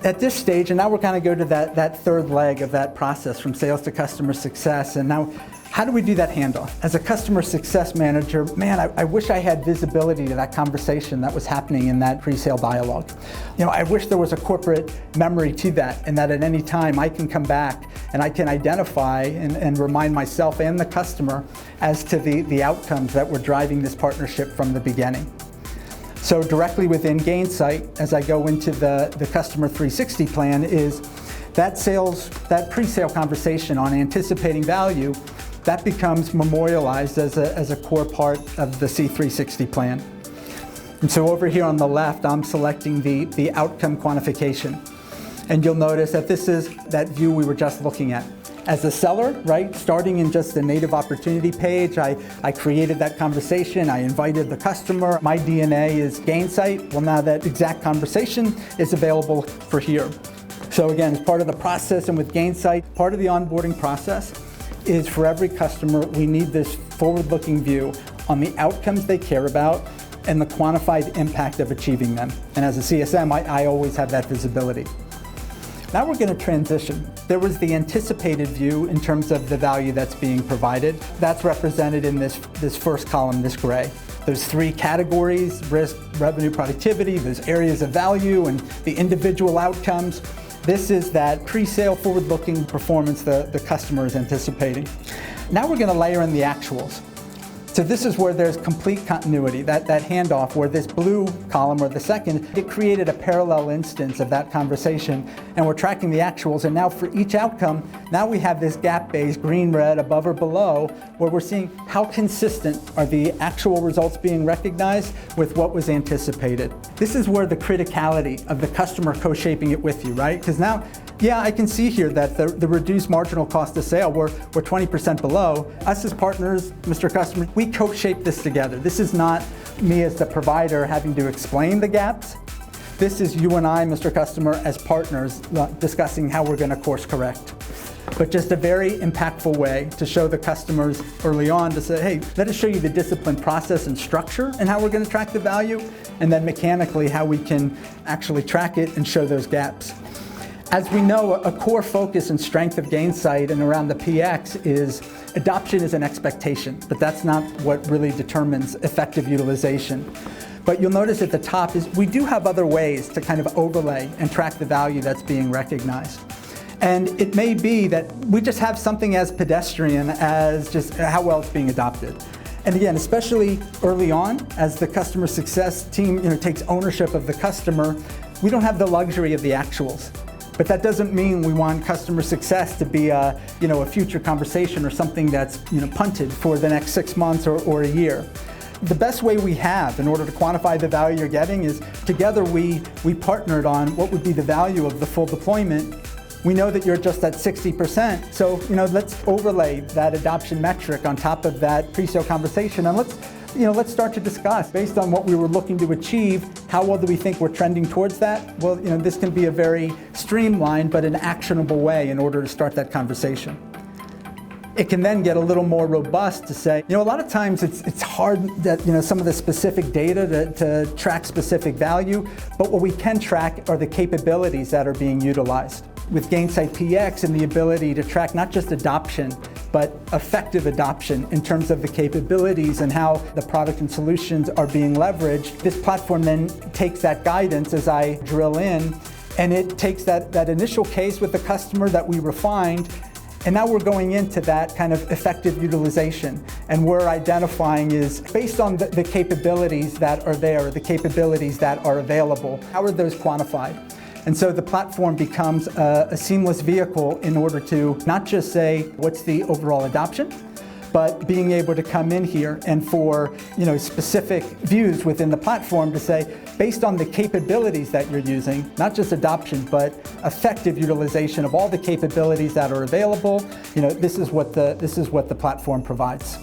At this stage, and now we're going to go to that third leg of that process from sales to customer success. And now, how do we do that handoff? As a customer success manager, man, I wish I had visibility to that conversation that was happening in that pre-sale dialogue. I wish there was a corporate memory to that, and that at any time I can come back and I can identify and remind myself and the customer as to the outcomes that were driving this partnership from the beginning. So directly within Gainsight, as I go into the Customer 360 plan, is that pre-sale conversation on anticipating value, that becomes memorialized as a core part of the C360 plan. And so over here on the left, I'm selecting the outcome quantification. And you'll notice that this is that view we were just looking at. As a seller, right, starting in just the native opportunity page, I created that conversation, I invited the customer, my DNA is Gainsight. Well, now that exact conversation is available for here. So again, as part of the process and with Gainsight, part of the onboarding process is for every customer, we need this forward-looking view on the outcomes they care about and the quantified impact of achieving them. And as a CSM, I always have that visibility. Now we're going to transition. There was the anticipated view in terms of the value that's being provided. That's represented in this first column, this gray. Those three categories: risk, revenue, productivity, those areas of value, and the individual outcomes. This is that pre-sale forward-looking performance the customer is anticipating. Now we're going to layer in the actuals. So this is where there's complete continuity, that handoff where this blue column, or the second, it created a parallel instance of that conversation, and we're tracking the actuals. And now for each outcome, now we have this gap-based green, red, above or below, where we're seeing how consistent are the actual results being recognized with what was anticipated. This is where the criticality of the customer co-shaping it with you, right? Because now, yeah, I can see here that the reduced marginal cost of sale, we're 20% below. Us as partners, Mr. Customer, we co-shape this together. This is not me as the provider having to explain the gaps. This is you and I, Mr. Customer, as partners discussing how we're going to course correct. But just a very impactful way to show the customers early on to say, hey, let us show you the disciplined process and structure and how we're going to track the value, and then mechanically how we can actually track it and show those gaps. As we know, a core focus and strength of Gainsight and around the PX is adoption is an expectation, but that's not what really determines effective utilization. But you'll notice at the top is we do have other ways to kind of overlay and track the value that's being recognized. And it may be that we just have something as pedestrian as just how well it's being adopted. And again, especially early on, as the customer success team takes ownership of the customer, we don't have the luxury of the actuals. But that doesn't mean we want customer success to be a future conversation or something that's punted for the next 6 months or a year. The best way we have in order to quantify the value you're getting is together we partnered on what would be the value of the full deployment. We know that you're just at 60%, so let's overlay that adoption metric on top of that pre-sale conversation, and let's start to discuss, based on what we were looking to achieve, how well do we think we're trending towards that? Well, this can be a very streamlined but an actionable way in order to start that conversation. It can then get a little more robust to say, a lot of times it's hard that, some of the specific data to track specific value, but what we can track are the capabilities that are being utilized. With Gainsight PX and the ability to track not just adoption, but effective adoption in terms of the capabilities and how the product and solutions are being leveraged, this platform then takes that guidance as I drill in, and it takes that initial case with the customer that we refined, and now we're going into that kind of effective utilization. And we're identifying is based on the capabilities that are there, the capabilities that are available, how are those quantified? And so the platform becomes a seamless vehicle in order to not just say, what's the overall adoption, but being able to come in here and for specific views within the platform to say, based on the capabilities that you're using, not just adoption, but effective utilization of all the capabilities that are available, this is what the platform provides.